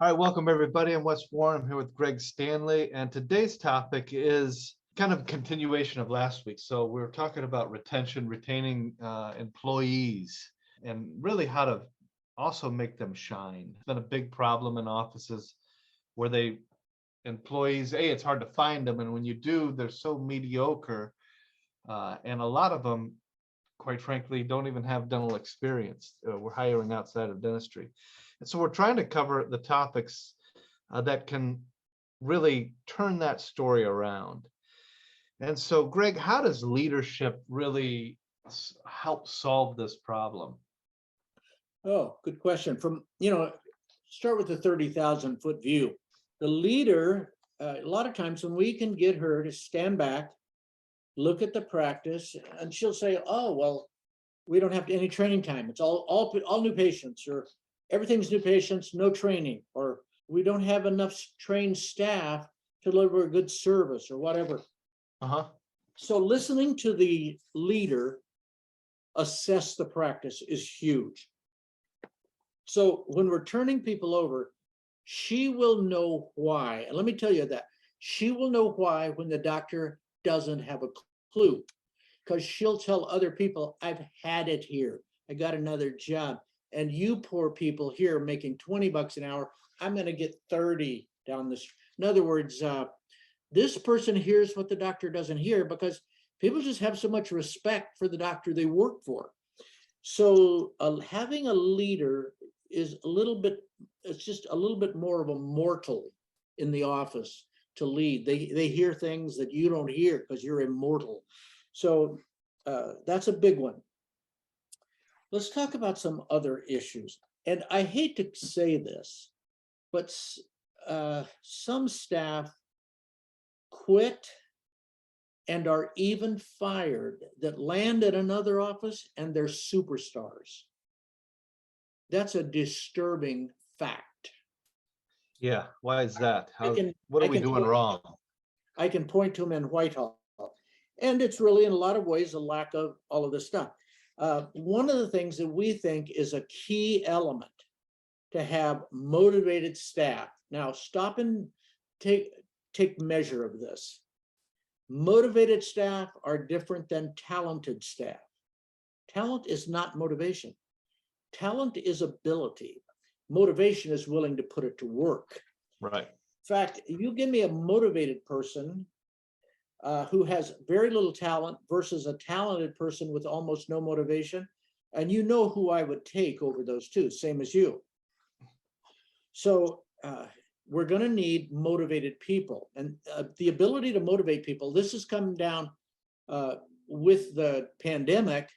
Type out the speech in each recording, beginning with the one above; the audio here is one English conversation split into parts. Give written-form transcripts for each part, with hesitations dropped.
All right, welcome everybody. I'm Wes Warren. I'm here with Greg Stanley, and today's topic is kind of a continuation of last week. So we're talking about retention, retaining employees, and really how to also make them shine. It's been a big problem in offices where employees, it's hard to find them, and when you do, they're so mediocre, and a lot of them, quite frankly, don't even have dental experience. We're hiring outside of dentistry. And so we're trying to cover the topics that can really turn that story around. And so, Greg, how does leadership really help solve this problem? Oh, good question. Start with the 30,000-foot view. The leader, a lot of times when we can get her to stand back, look at the practice, and she'll say, oh, well, we don't have any training time. It's all new patients, or everything's new patients, no training, or we don't have enough trained staff to deliver a good service or whatever. So listening to the leader assess the practice is huge. So when we're turning people over, she will know why. And let me tell you that she will know why when the doctor doesn't have a clue, because she'll tell other people, I've had it here. I got another job. And you poor people here making 20 bucks an hour, I'm going to get 30 down the street. In other words, this person hears what the doctor doesn't hear because people just have so much respect for the doctor they work for. So having a leader is it's just a little bit more of a mortal in the office to lead. They hear things that you don't hear because you're immortal. So that's a big one. Let's talk about some other issues. And I hate to say this, but some staff quit and are even fired that land at another office and they're superstars. That's a disturbing fact. Yeah, why is that? What are we doing wrong? I can point to them in Whitehall. And it's really, in a lot of ways, a lack of all of this stuff. One of the things that we think is a key element to have motivated staff. Now, stop and take measure of this. Motivated staff are different than talented staff. Talent is not motivation. Talent is ability. Motivation is willing to put it to work. Right. In fact, you give me a motivated person who has very little talent versus a talented person with almost no motivation, and you know who I would take over those two, same as you. So we're going to need motivated people, and the ability to motivate people. This has come down with the pandemic.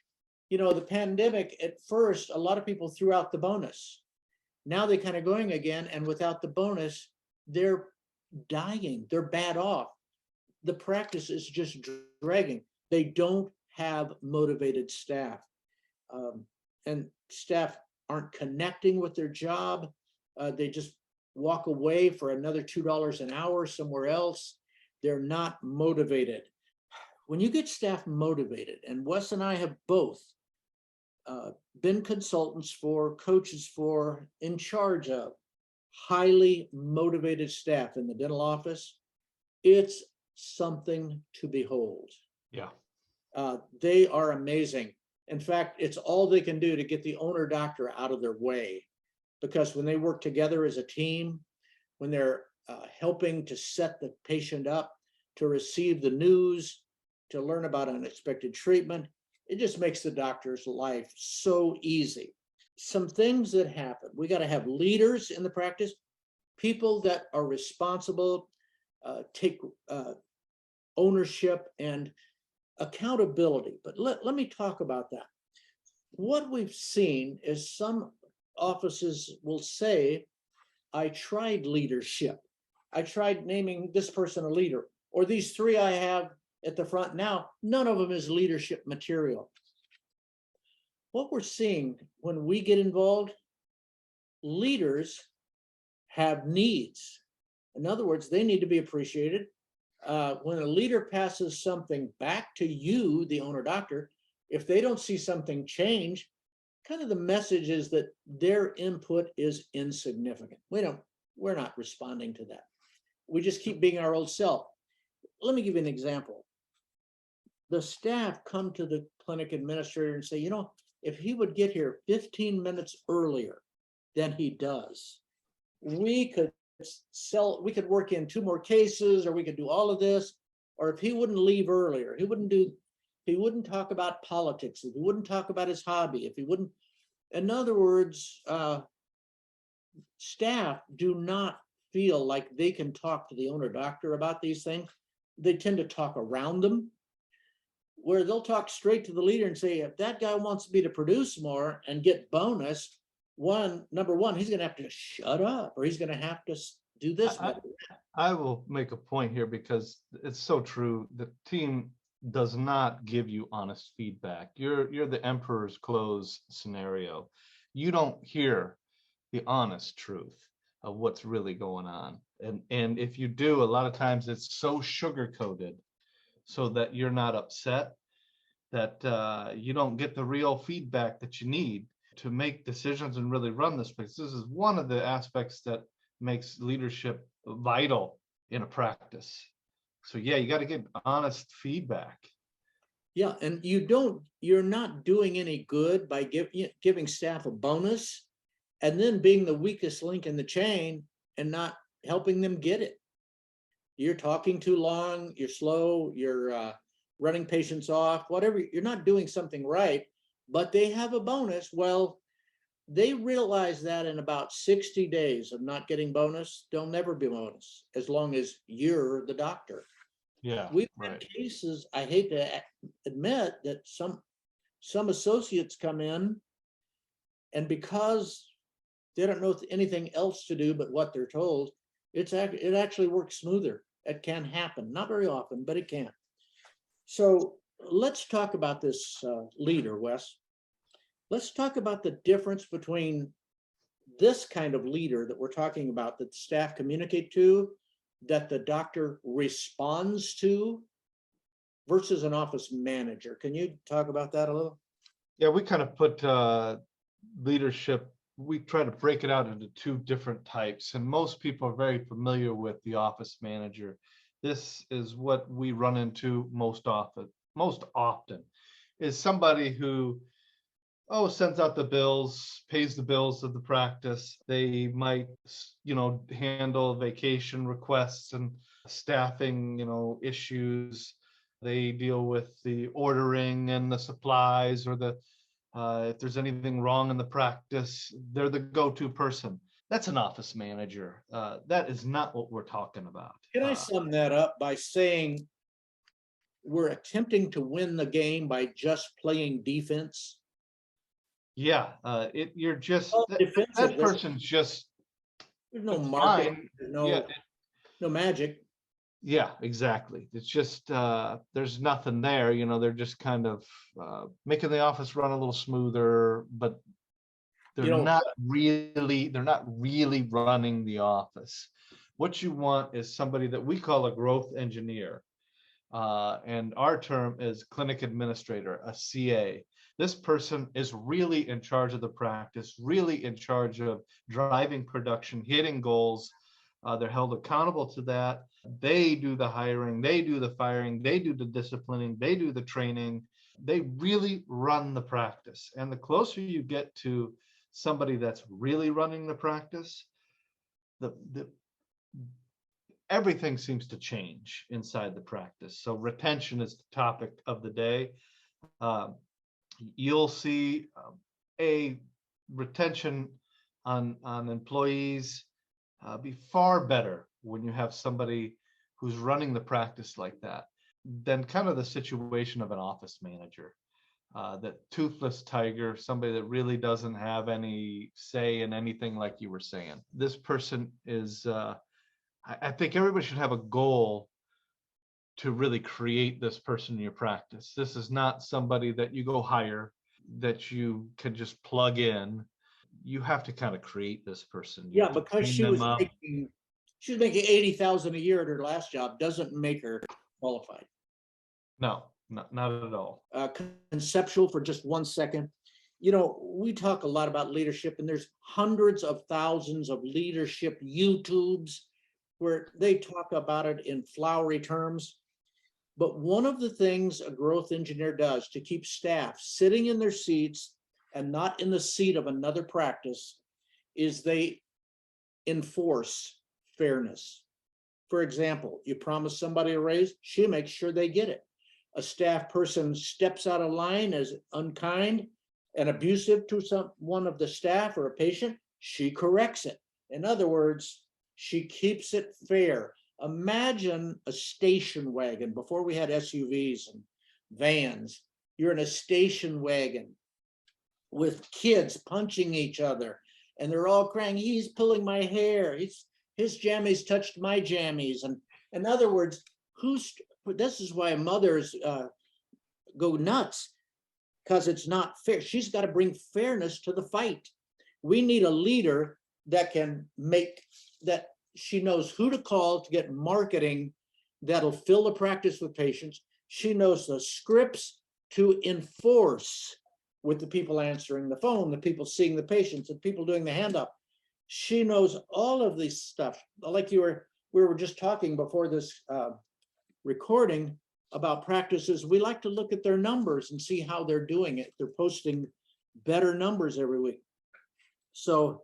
You know, the pandemic, at first, a lot of people threw out the bonus. Now they're kind of going again, and without the bonus, they're dying. They're bad off. The practice is just dragging. They don't have motivated staff. And staff aren't connecting with their job. They just walk away for another $2 an hour somewhere else. They're not motivated. When you get staff motivated, and Wes and I have both been consultants for, coaches for, in charge of highly motivated staff in the dental office, it's something to behold. Yeah. They are amazing. In fact, it's all they can do to get the owner doctor out of their way, because when they work together as a team, when they're helping to set the patient up to receive the news, to learn about unexpected treatment, it just makes the doctor's life so easy. Some things that happen, we got to have leaders in the practice, people that are responsible, take ownership and accountability. But let me talk about that. What we've seen is some offices will say, I tried leadership. I tried naming this person a leader, or these three I have at the front now, none of them is leadership material. What we're seeing when we get involved, leaders have needs. In other words, they need to be appreciated. When a leader passes something back to you, the owner doctor, if they don't see something change, kind of the message is that their input is insignificant. we're not responding to that. We just keep being our old self. Let me give you an example. The staff come to the clinic administrator and say, you know, if he would get here 15 minutes earlier than he does, we could work in 2 more cases, or we could do all of this. Or if he wouldn't leave earlier, he wouldn't talk about politics, if he wouldn't talk about his hobby, if he wouldn't, in other words, staff do not feel like they can talk to the owner doctor about these things. They tend to talk around them, where they'll talk straight to the leader and say, if that guy wants me to produce more and get bonus, number one, he's gonna have to shut up, or he's gonna have to do this. I will make a point here because it's so true. The team does not give you honest feedback. You're the emperor's clothes scenario. You don't hear the honest truth of what's really going on. And if you do, a lot of times it's so sugar-coated so that you're not upset, that you don't get the real feedback that you need to make decisions and really run this place. This is one of the aspects that makes leadership vital in a practice. So yeah, you got to get honest feedback. Yeah, and you're not doing any good by giving staff a bonus and then being the weakest link in the chain and not helping them get it. You're talking too long, you're slow, you're running patients off, whatever, you're not doing something right, but they have a bonus. Well, they realize that in about 60 days of not getting bonus, they'll never be bonus as long as you're the doctor. Yeah, we've had cases, I hate to admit, that some associates come in, and because they don't know anything else to do but what they're told, it actually works smoother. It can happen, not very often, but it can. So let's talk about this leader, Wes. Let's talk about the difference between this kind of leader that we're talking about, that staff communicate to, that the doctor responds to, versus an office manager. Can you talk about that a little? Yeah, we kind of put leadership, we try to break it out into 2 different types, and most people are very familiar with the office manager. This is what we run into most often is somebody who sends out the bills, pays the bills of the practice. They might, handle vacation requests and staffing, issues. They deal with the ordering and the supplies, or if there's anything wrong in the practice, they're the go-to person. That's an office manager. That is not what we're talking about. Can I sum that up by saying we're attempting to win the game by just playing defense? Yeah, you're just that person's just, there's no marketing, no magic. Yeah, exactly. It's just there's nothing there. They're just kind of making the office run a little smoother, but they're not really running the office. What you want is somebody that we call a growth engineer, and our term is clinic administrator, a CA. This person is really in charge of the practice, really in charge of driving production, hitting goals. They're held accountable to that. They do the hiring, they do the firing, they do the disciplining, they do the training. They really run the practice. And the closer you get to somebody that's really running the practice, everything seems to change inside the practice. So retention is the topic of the day. You'll see a retention on employees be far better when you have somebody who's running the practice like that than kind of the situation of an office manager, that toothless tiger, somebody that really doesn't have any say in anything, like you were saying. This person is, I think everybody should have a goal to really create this person in your practice. This is not somebody that you go hire, that you can just plug in. You have to kind of create this person. Yeah, because she was making 80,000 a year at her last job doesn't make her qualified. No, not at all. Conceptual for just 1 second. we talk a lot about leadership, and there's hundreds of thousands of leadership YouTubes where they talk about it in flowery terms. But one of the things a growth engineer does to keep staff sitting in their seats and not in the seat of another practice is they enforce fairness. For example, you promise somebody a raise, she makes sure they get it. A staff person steps out of line as unkind and abusive to one of the staff or a patient, she corrects it. In other words, she keeps it fair. Imagine a station wagon before we had SUVs and vans. You're in a station wagon with kids punching each other, and they're all crying, he's pulling my hair, his jammies touched my jammies. And in other words, this is why mothers go nuts, because it's not fair. She's got to bring fairness to the fight. We need a leader that can make that she knows who to call to get marketing that'll fill the practice with patients. She knows the scripts to enforce with the people answering the phone, the people seeing the patients, the people doing the hand up. She knows all of this stuff. Like we were just talking before this recording about practices. We like to look at their numbers and see how they're doing it. They're posting better numbers every week. So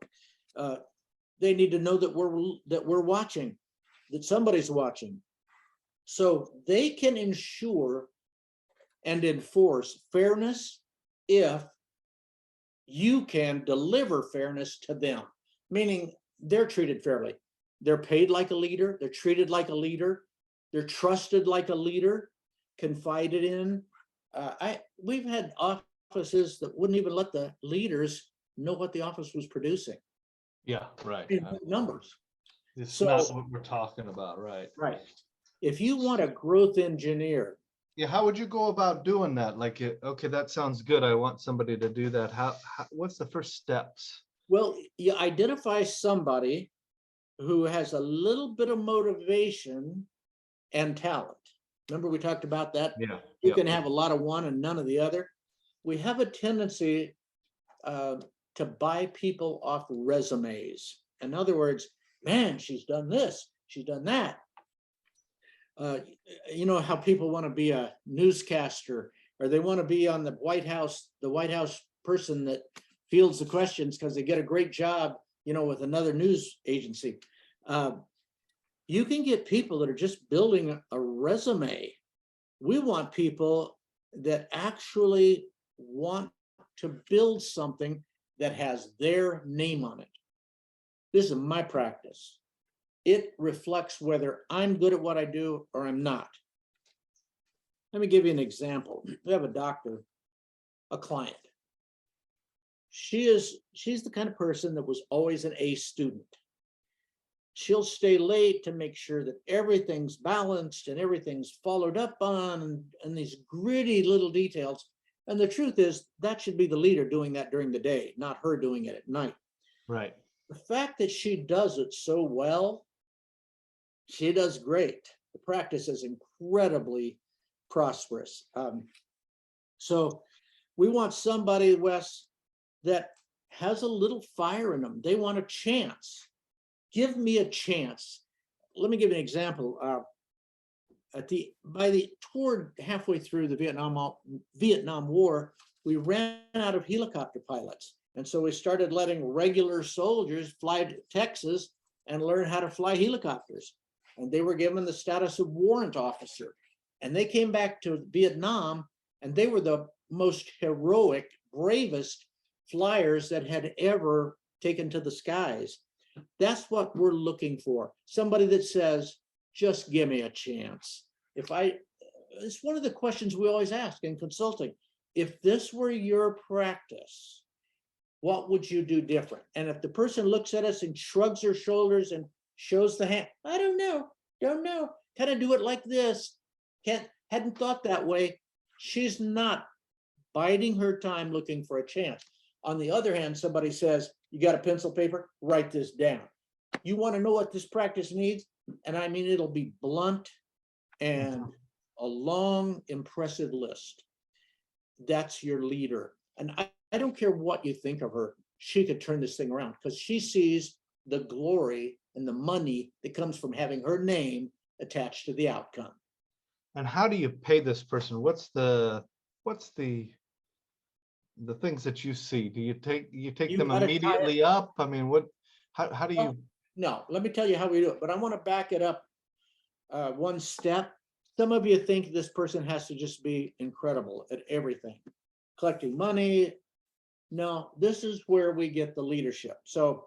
they need to know that we're watching, that somebody's watching. So they can ensure and enforce fairness if you can deliver fairness to them, meaning they're treated fairly. They're paid like a leader, they're treated like a leader, they're trusted like a leader, confided in. We've had offices that wouldn't even let the leaders know what the office was producing. Yeah, right. In numbers. It's not what we're talking about, right? Right. If you want a growth engineer. Yeah, how would you go about doing that? Like, okay, that sounds good. I want somebody to do that. What's the first steps? Well, you identify somebody who has a little bit of motivation and talent. Remember we talked about that? Yeah. You can have a lot of one and none of the other. We have a tendency to buy people off resumes. In other words, man, she's done this, she's done that. You know how people want to be a newscaster, or they want to be on the White House person that fields the questions because they get a great job, with another news agency. You can get people that are just building a resume. We want people that actually want to build something that has their name on it. This is my practice. It reflects whether I'm good at what I do or I'm not. Let me give you an example. We have a doctor, a client. She's the kind of person that was always an A student. She'll stay late to make sure that everything's balanced and everything's followed up on, and these gritty little details. And the truth is that should be the leader doing that during the day, not her doing it at night. Right. The fact that she does it so well, she does great. The practice is incredibly prosperous. So we want somebody, Wes, that has a little fire in them. They want a chance. Give me a chance. Let me give you an example. Toward halfway through the Vietnam War, we ran out of helicopter pilots. And so we started letting regular soldiers fly to Texas and learn how to fly helicopters. And they were given the status of warrant officer. And they came back to Vietnam, and they were the most heroic, bravest flyers that had ever taken to the skies. That's what we're looking for. Somebody that says, just give me a chance. It's one of the questions we always ask in consulting. If this were your practice, what would you do different? And if the person looks at us and shrugs her shoulders and shows the hand, I don't know, kind of do it like this. Hadn't thought that way. She's not biding her time looking for a chance. On the other hand, somebody says, you got a pencil, paper, write this down. You want to know what this practice needs? And I mean, it'll be blunt and a long, impressive list. That's your leader. And I don't care what you think of her, she could turn this thing around because she sees the glory and the money that comes from having her name attached to the outcome. And how do you pay this person? What's the things that you see? Do you take You them gotta tie it. immediately up? I mean, what, how do Well, you, no, let me tell you how we do it, but I want to back it up one step. Some of you think this person has to just be incredible at everything, collecting money. No, this is where we get the leadership. So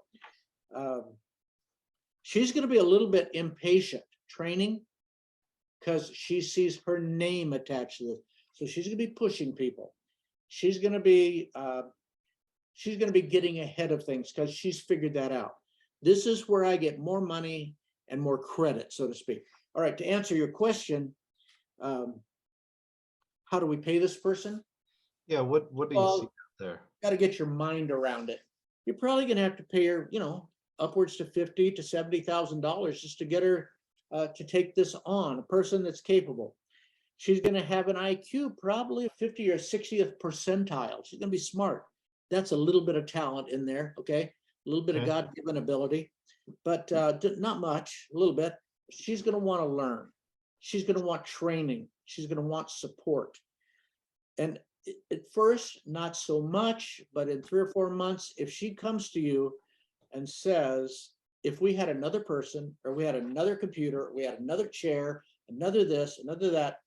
she's going to be a little bit impatient training because she sees her name attached to this. So she's going to be pushing people. She's going to be getting ahead of things because she's figured that out. This is where I get more money and more credit, so to speak. All right, to answer your question, how do we pay this person? yeah, what do you see out there? Got to get your mind around it. You're probably going to have to pay her, upwards to $50,000 to $70,000 just to get her to take this on. A person that's capable. She's going to have an IQ probably 50 or 60th percentile. She's going to be smart. That's a little bit of talent in there, okay? A little bit of Okay. God-given ability, but not much, a little bit. She's going to want to learn. She's going to want training. She's going to want support. And at first, not so much, but in 3 or 4 months, if she comes to you and says, if we had another person, or we had another computer, or we had another chair, another this, another that,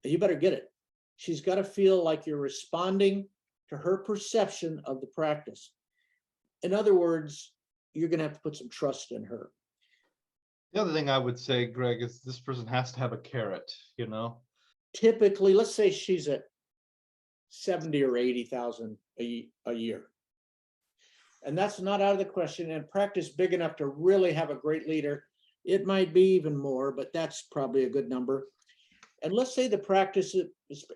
you better get it. She's got to feel like you're responding to her perception of the practice. In other words, you're going to have to put some trust in her. The other thing I would say, Greg, is this person has to have a carrot, Typically, let's say she's at 70 or 80,000 a year. And that's not out of the question. And practice big enough to really have a great leader. It might be even more, but that's probably a good number. And let's say the practice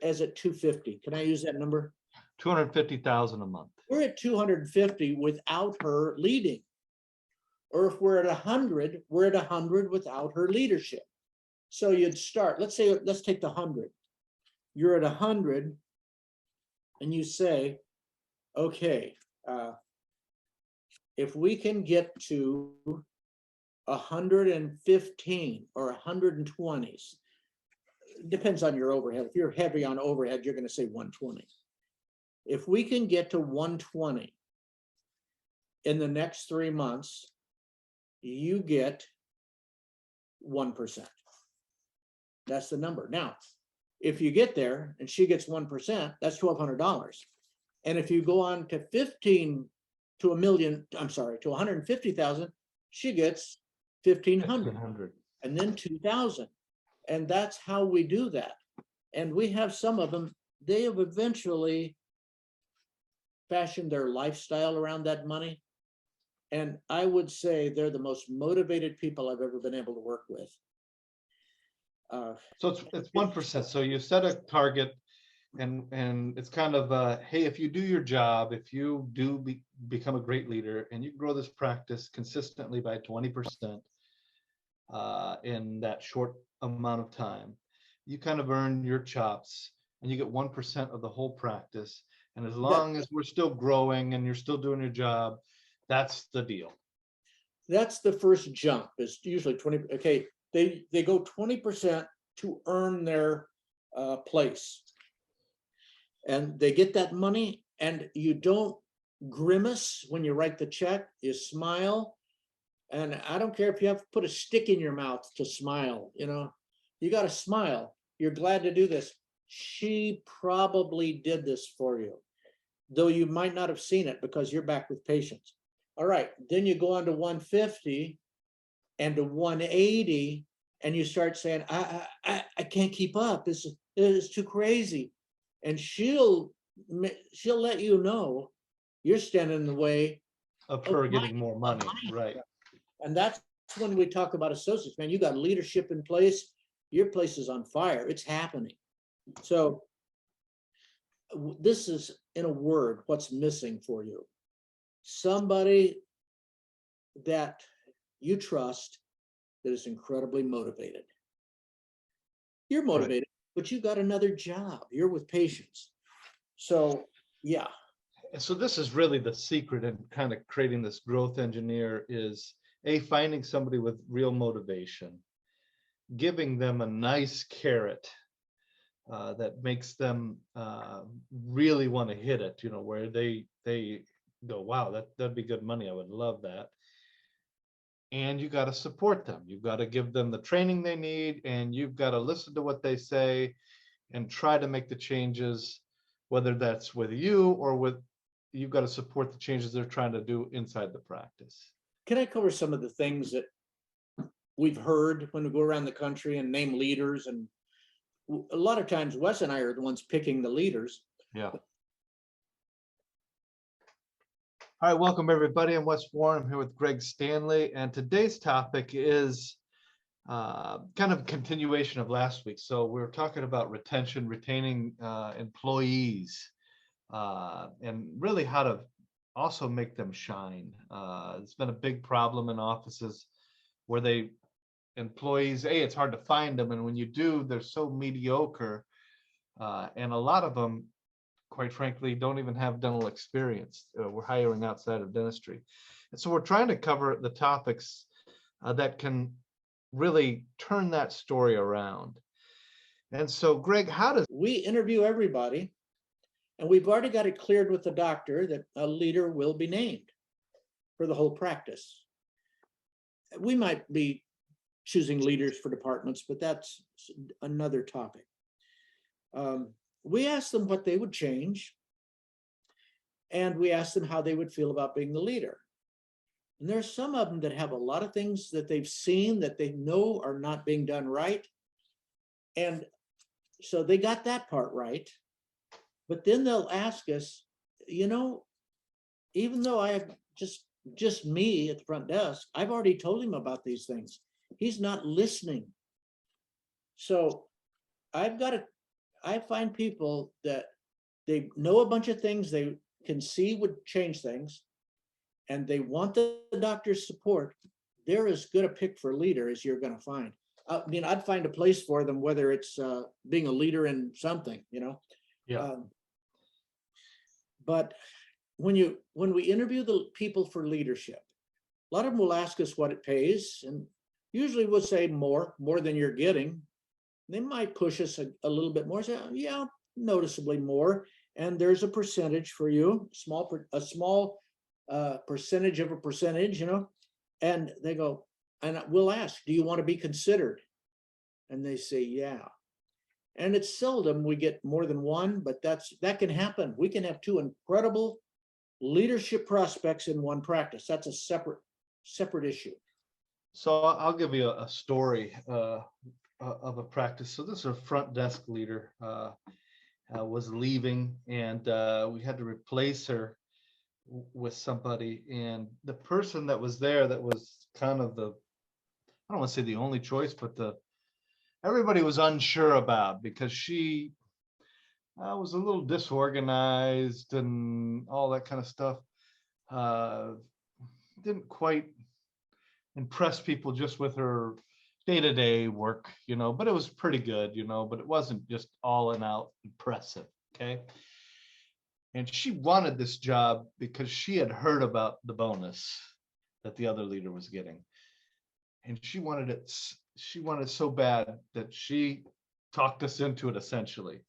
is at 250. Can I use that number? 250,000 a month. We're at 250 without her leading. Or if we're at 100, we're at 100 without her leadership. So you'd start, let's take the 100. You're at 100 and you say, okay, if we can get to 115 or 120s, depends on your overhead. If you're heavy on overhead, you're going to say 120. If we can get to 120 in the next 3 months, you get 1%. That's the number. Now, if you get there and she gets 1%, that's $1,200. And if you go on to 15 to a million, I'm sorry, to 150,000, she gets 1,500 and then 2,000. And that's how we do that. And we have some of them, they have eventually fashioned their lifestyle around that money. And I would say they're the most motivated people I've ever been able to work with. So it's 1%. So you set a target, and it's kind of hey, if you do your job, if you do become a great leader, and you grow this practice consistently by 20% in that short amount of time, you kind of earn your chops, and you get 1% of the whole practice. And as long as we're still growing and you're still doing your job, that's the deal. That's the first jump. Is usually 20. Okay, they go 20% to earn their place, and they get that money. And you don't grimace when you write the check. You smile, and I don't care if you have to put a stick in your mouth to smile. You got to smile. You're glad to do this. She probably did this for you, though you might not have seen it because you're back with patients. All right, then you go on to 150 and to 180, and you start saying, I can't keep up. This is too crazy. And she'll let you know you're standing in the way of her getting more money, right? And that's when we talk about associates, man. You got leadership in place. Your place is on fire. It's happening. So this is, in a word, what's missing for you. Somebody that you trust that is incredibly motivated. You're motivated, but you got another job. You're with patients. So Yeah, And so this is really the secret in kind of creating this growth engineer is finding somebody with real motivation, giving them a nice carrot that makes them really want to hit it, where they go, wow, that'd be good money. I would love that. And you got to support them. You've got to give them the training they need, and you've got to listen to what they say and try to make the changes, whether that's with you or with you've got to support the changes they're trying to do inside the practice. can I cover some of the things that we've heard when we go around the country and name leaders? And a lot of times Wes and I are the ones picking the leaders. Yeah. All right, welcome everybody. I'm Wes Warren. I'm here with Greg Stanley, and today's topic is kind of a continuation of last week. So we're talking about retention, retaining employees, and really how to also make them shine. It's been a big problem in offices where employees, it's hard to find them, and when you do, they're so mediocre, and a lot of them, quite frankly, don't even have dental experience. We're hiring outside of dentistry. And so we're trying to cover the topics that can really turn that story around. And so, Greg, how does We interview everybody, and we've already got it cleared with the doctor that a leader will be named for the whole practice. We might be choosing leaders for departments, but that's another topic. We asked them what they would change, and we asked them how they would feel about being the leader. And there's some of them that have a lot of things that they've seen that they know are not being done right. And so they got that part right. But then they'll ask us, even though I have just me at the front desk, I've already told him about these things. He's not listening. So I find people that they know a bunch of things they can see would change things, and they want the doctor's support. They're as good a pick for a leader as you're going to find. I mean, I'd find a place for them, whether it's being a leader in something, Yeah. But when we interview the people for leadership, a lot of them will ask us what it pays, and usually we'll say more than you're getting. They might push us a little bit more, say, yeah, noticeably more. And there's a percentage for you, a small percentage of a percentage, and they go, and we'll ask, do you want to be considered? And they say, yeah. And it's seldom we get more than one, but that can happen. We can have two incredible leadership prospects in one practice. That's a separate issue. So I'll give you a story of a practice. So this is a front desk leader was leaving, and we had to replace her with somebody. And the person that was there, that was kind of I don't want to say the only choice, but everybody was unsure about, because she was a little disorganized and all that kind of stuff. Didn't quite impress people just with her day-to-day work, but it was pretty good, but it wasn't just all and out impressive. Okay. And she wanted this job because she had heard about the bonus that the other leader was getting. And she wanted it so bad that she talked us into it, essentially.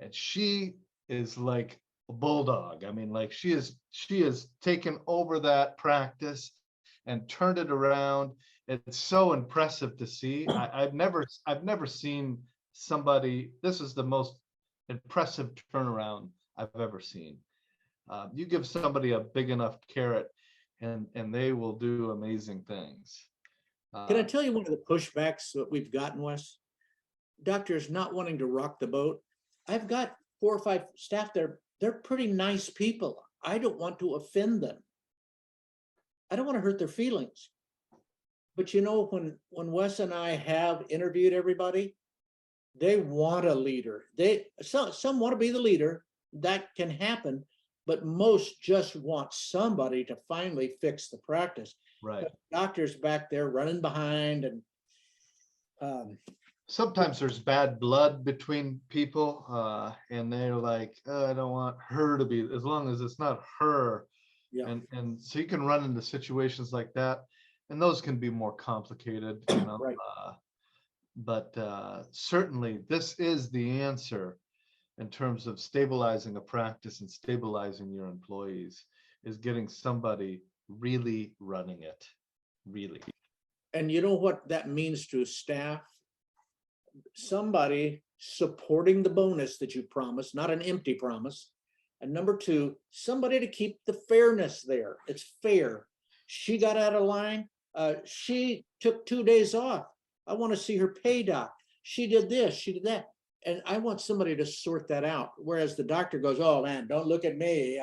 And she is like a bulldog. I mean, like she has taken over that practice and turned it around. It's so impressive to see. I've never seen somebody. This is the most impressive turnaround I've ever seen. You give somebody a big enough carrot, and they will do amazing things. Can I tell you one of the pushbacks that we've gotten, Wes? Doctors not wanting to rock the boat. I've got 4 or 5 staff there. They're pretty nice people. I don't want to offend them. I don't want to hurt their feelings. But when Wes and I have interviewed everybody, they want a leader. Some want to be the leader. That can happen, but most just want somebody to finally fix the practice. Right. But doctors back there running behind, and Sometimes there's bad blood between people, and they're like, "Oh, I don't want her to be, as long as it's not her." Yeah, And so you can run into situations like that, and those can be more complicated, you know. right. But certainly this is the answer in terms of stabilizing a practice and stabilizing your employees, is getting somebody really running it, really. And you know what that means to staff? Somebody supporting the bonus that you promised, not an empty promise. And number two, somebody to keep the fairness there. It's fair. She got out of line. She took 2 days off. I want to see her pay doc. She did this, she did that. And I want somebody to sort that out. Whereas the doctor goes, oh man, don't look at me.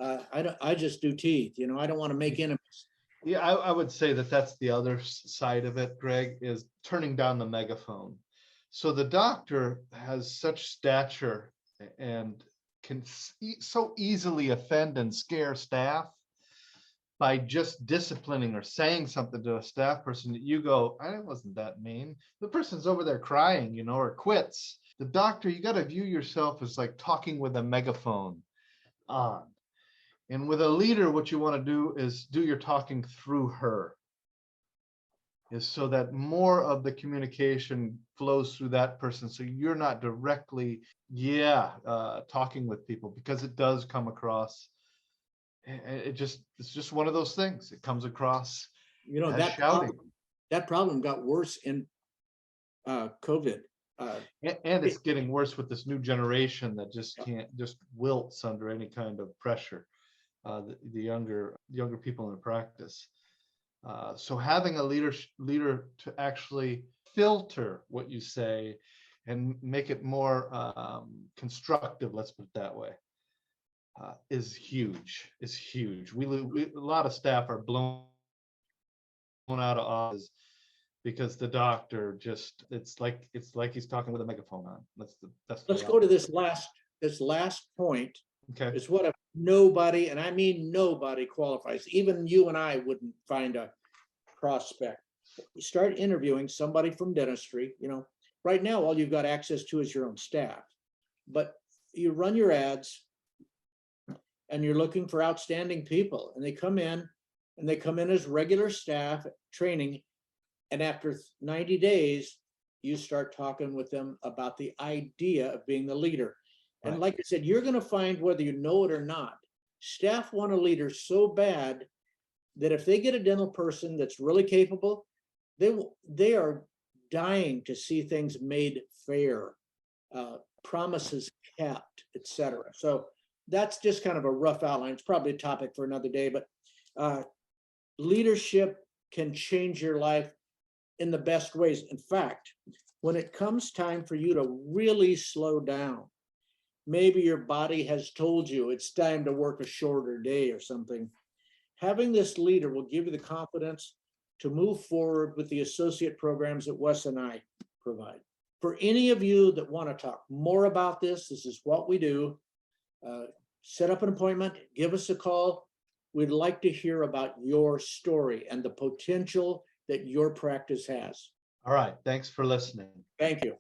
I just do teeth. You know, I don't want to make enemies. Yeah, I would say that that's the other side of it, Greg, is turning down the megaphone. So the doctor has such stature and can so easily offend and scare staff by just disciplining or saying something to a staff person that you go, I wasn't that mean. The person's over there crying, you know, or quits. The doctor, you got to view yourself as like talking with a megaphone on. And with a leader, what you want to do is do your talking through her, is so that more of the communication flows through that person. So you're not directly, talking with people, because it does come across. It's just one of those things. It comes across You know, as shouting. that problem got worse in COVID. And it's getting worse with this new generation that just can't, just wilts under any kind of pressure. The younger people in the practice. So having a leader to actually filter what you say and make it more constructive, let's put it that way, is huge. Is huge. A lot of staff are blown out of office because the doctor just, it's like he's talking with a megaphone on. That's the Let's go to this last point. Okay. Is what if nobody, and I mean nobody, qualifies. Even you and I wouldn't find a prospect. You start interviewing somebody from dentistry. You know, right now all you've got access to is your own staff, but you run your ads and you're looking for outstanding people, and they come in as regular staff training, and after 90 days you start talking with them about the idea of being the leader. And like I said, you're going to find, whether you know it or not, staff want a leader so bad that if they get a dental person that's really capable, they are dying to see things made fair, promises kept, etc. So that's just kind of a rough outline. It's probably a topic for another day, but leadership can change your life in the best ways. In fact, when it comes time for you to really slow down, maybe your body has told you it's time to work a shorter day or something, having this leader will give you the confidence to move forward with the associate programs that Wes and I provide. For any of you that want to talk more about this is what we do. Set up an appointment, give us a call. We'd like to hear about your story and the potential that your practice has. All right. Thanks for listening. Thank you.